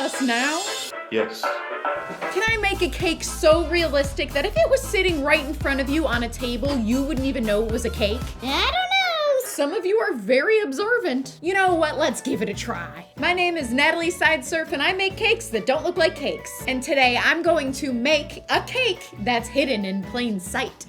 just now? Yes. Can I make a cake so realistic that if it was sitting right in front of you on a table, you wouldn't even know it was a cake? I don't know. Some of you are very observant. You know what? Let's give it a try. My name is Natalie Sideserf and I make cakes that don't look like cakes. And today I'm going to make a cake that's hidden in plain sight.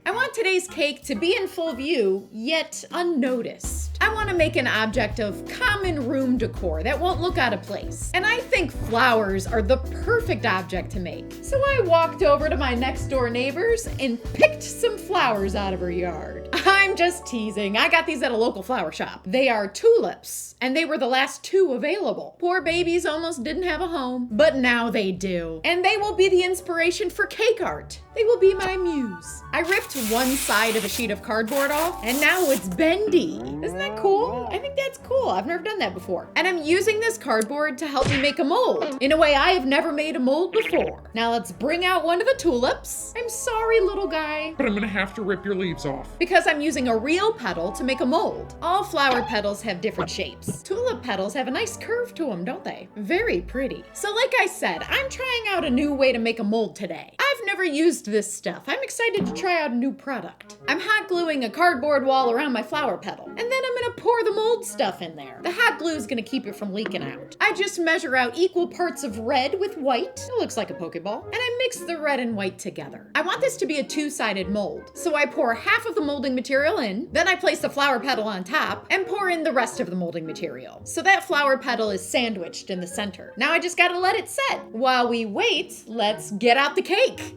I want today's cake to be in full view, yet unnoticed. I want to make an object of common room decor that won't look out of place. And I think flowers are the perfect object to make. So I walked over to my next door neighbor's and picked some flowers out of her yard. I'm just teasing. I got these at a local flower shop. They are tulips, and they were the last two available. Poor babies almost didn't have a home, but now they do. And they will be the inspiration for cake art. They will be my muse. I ripped one side of a sheet of cardboard off, and now it's bendy. Isn't that cool? I think that's cool. I've never done that before. And I'm using this cardboard to help me make a mold in a way I have never made a mold before. Now let's bring out one of the tulips. I'm sorry, little guy. But I'm gonna have to rip your leaves off. Because I'm using a real petal to make a mold. All flower petals have different shapes. Tulip petals have a nice curve to them, don't they? Very pretty. So like I said, I'm trying out a new way to make a mold today. I've never used this stuff. I'm excited to try out a new product. I'm hot gluing a cardboard wall around my flower petal, and then I'm gonna pour the mold stuff in there. The hot glue is gonna keep it from leaking out. I just measure out equal parts of red with white. It looks like a Pokeball. And I mix the red and white together. I want this to be a two-sided mold. So I pour half of the molding material in, then I place the flower petal on top and pour in the rest of the molding material. So that flower petal is sandwiched in the center. Now I just gotta let it set. While we wait, let's get out the cake.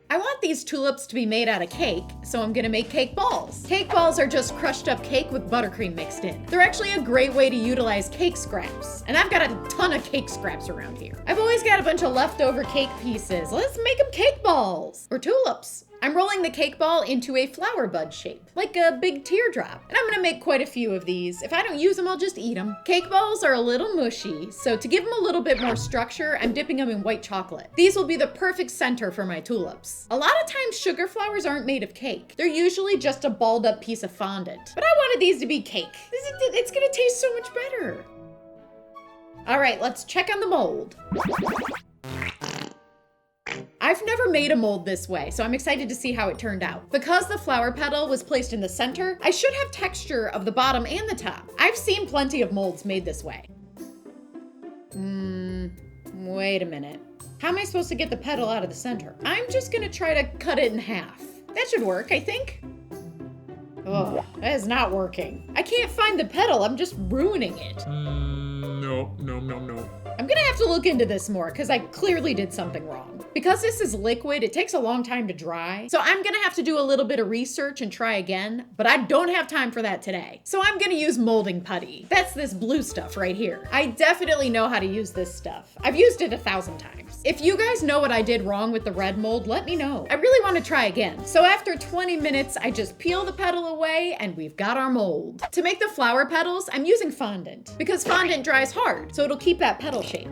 I want these tulips to be made out of cake, so I'm gonna make cake balls. Cake balls are just crushed up cake with buttercream mixed in. They're actually a great way to utilize cake scraps, and I've got a ton of cake scraps around here. I've always got a bunch of leftover cake pieces. Let's make them cake balls, or tulips. I'm rolling the cake ball into a flower bud shape, like a big teardrop. And I'm gonna make quite a few of these. If I don't use them, I'll just eat them. Cake balls are a little mushy, so to give them a little bit more structure, I'm dipping them in white chocolate. These will be the perfect center for my tulips. A lot of times sugar flowers aren't made of cake. They're usually just a balled up piece of fondant. But I wanted these to be cake. It's gonna taste so much better. All right, let's check on the mold. I've never made a mold this way, so I'm excited to see how it turned out. Because the flower petal was placed in the center, I should have texture of the bottom and the top. I've seen plenty of molds made this way. Wait a minute. How am I supposed to get the petal out of the center? I'm just gonna try to cut it in half. That should work, I think. Oh, that is not working. I can't find the petal, I'm just ruining it. No. I'm gonna have to look into this more because I clearly did something wrong. Because this is liquid, it takes a long time to dry. So I'm gonna have to do a little bit of research and try again, but I don't have time for that today. So I'm gonna use molding putty. That's this blue stuff right here. I definitely know how to use this stuff. I've used it 1,000 times. If you guys know what I did wrong with the red mold, let me know. I really wanna try again. So after 20 minutes, I just peel the petal away and we've got our mold. To make the flower petals, I'm using fondant because fondant dries hard, so it'll keep that petal shape.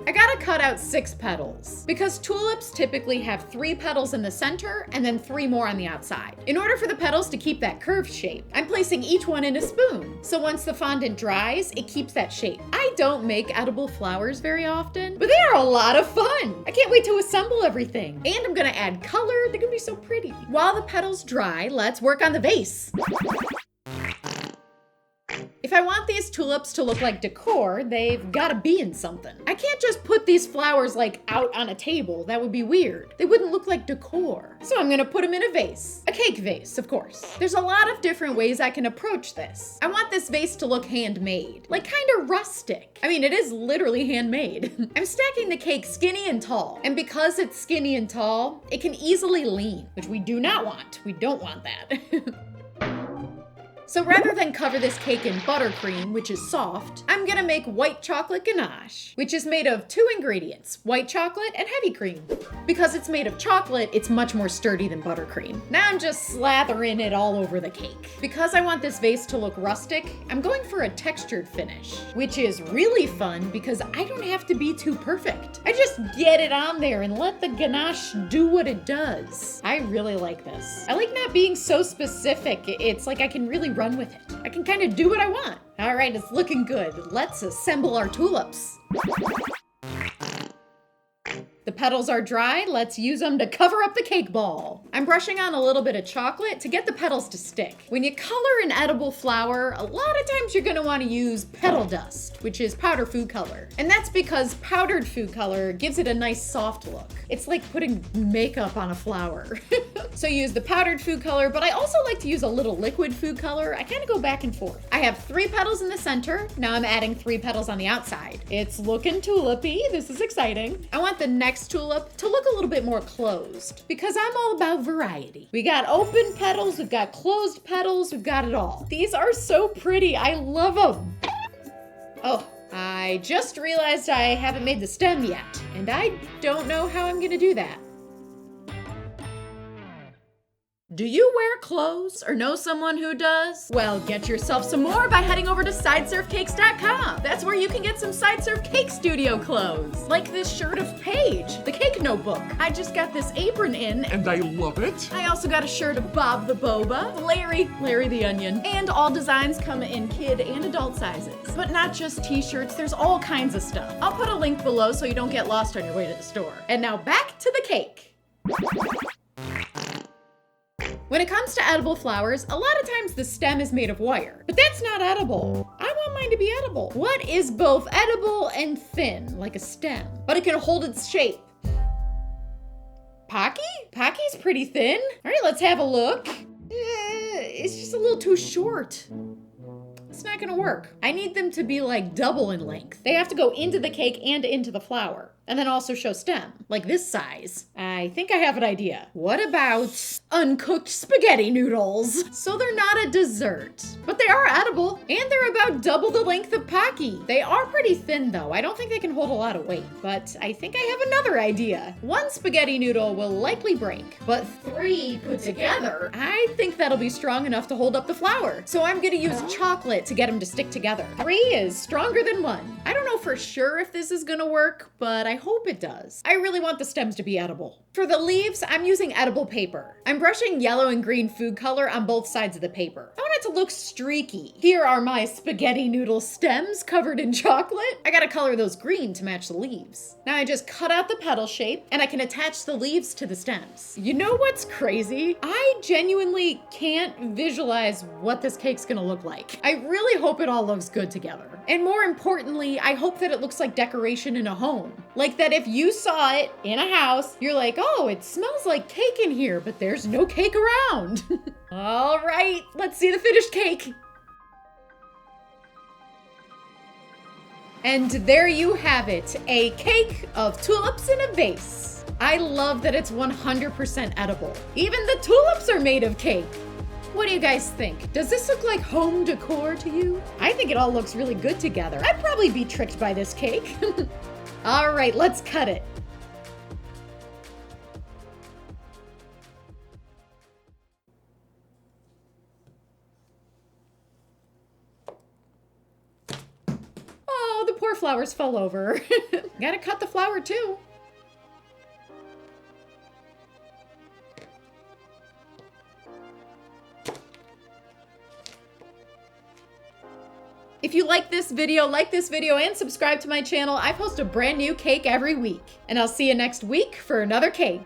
I gotta cut out 6 petals because tulips typically have 3 petals in the center and then 3 more on the outside. In order for the petals to keep that curved shape, I'm placing each one in a spoon. So once the fondant dries, it keeps that shape. I don't make edible flowers very often, but they are a lot of fun. I can't wait to assemble everything. And I'm gonna add color. They're gonna be so pretty. While the petals dry, let's work on the vase. If I want these tulips to look like decor, they've gotta be in something. I can't just put these flowers like out on a table. That would be weird. They wouldn't look like decor. So I'm gonna put them in a vase. A cake vase, of course. There's a lot of different ways I can approach this. I want this vase to look handmade, like kinda rustic. I mean, it is literally handmade. I'm stacking the cake skinny and tall. And because it's skinny and tall, it can easily lean, which we do not want. We don't want that. So rather than cover this cake in buttercream, which is soft, I'm gonna make white chocolate ganache, which is made of 2 ingredients, white chocolate and heavy cream. Because it's made of chocolate, it's much more sturdy than buttercream. Now I'm just slathering it all over the cake. Because I want this vase to look rustic, I'm going for a textured finish, which is really fun because I don't have to be too perfect. I just get it on there and let the ganache do what it does. I really like this. I like not being so specific. It's like I can really run with it. I can kind of do what I want. All right, it's looking good. Let's assemble our tulips. The petals are dry, let's use them to cover up the cake ball. I'm brushing on a little bit of chocolate to get the petals to stick. When you color an edible flower, a lot of times you're gonna wanna use petal dust, which is powder food color. And that's because powdered food color gives it a nice soft look. It's like putting makeup on a flower. So use the powdered food color, but I also like to use a little liquid food color. I kind of go back and forth. I have 3 petals in the center. Now I'm adding 3 petals on the outside. It's looking tulipy. This is exciting. I want the next tulip to look a little bit more closed because I'm all about variety. We got open petals, we've got closed petals, we've got it all. These are so pretty. I love them. Oh, I just realized I haven't made the stem yet, and I don't know how I'm gonna do that. Do you wear clothes or know someone who does? Well, get yourself some more by heading over to sideserfcakes.com. That's where you can get some Sideserf Cake Studio clothes. Like this shirt of Paige, the cake notebook. I just got this apron in. And I love it. I also got a shirt of Bob the Boba, Larry the Onion. And all designs come in kid and adult sizes. But not just t-shirts, there's all kinds of stuff. I'll put a link below so you don't get lost on your way to the store. And now back to the cake. When it comes to edible flowers, a lot of times the stem is made of wire, but that's not edible. I want mine to be edible. What is both edible and thin, like a stem, but it can hold its shape? Pocky? Pocky's pretty thin. All right, let's have a look. It's just a little too short. It's not gonna work. I need them to be like double in length. They have to go into the cake and into the flower, and then also show stem, like this size. I think I have an idea. What about uncooked spaghetti noodles? So they're not a dessert, but they are edible, and they're about double the length of Pocky. They are pretty thin though. I don't think they can hold a lot of weight, but I think I have another idea. 1 spaghetti noodle will likely break, but 3 put together, I think that'll be strong enough to hold up the flower. So I'm gonna use chocolate to get them to stick together. 3 is stronger than 1. I don't know for sure if this is gonna work, but I hope it does. I really want the stems to be edible. For the leaves, I'm using edible paper. I'm brushing yellow and green food color on both sides of the paper. I want it to look streaky. Here are my spaghetti noodle stems covered in chocolate. I gotta color those green to match the leaves. Now I just cut out the petal shape and I can attach the leaves to the stems. You know what's crazy? I genuinely can't visualize what this cake's gonna look like. I really hope it all looks good together. And more importantly, I hope that it looks like decoration in a home. Like that if you saw it in a house, you're like, oh, it smells like cake in here, but there's no cake around. All right, let's see the finished cake. And there you have it, a cake of tulips in a vase. I love that it's 100% edible. Even the tulips are made of cake. What do you guys think? Does this look like home decor to you? I think it all looks really good together. I'd probably be tricked by this cake. All right, let's cut it. Oh, the poor flowers fell over. Gotta cut the flower too. If you like this video and subscribe to my channel. I post a brand new cake every week. And I'll see you next week for another cake.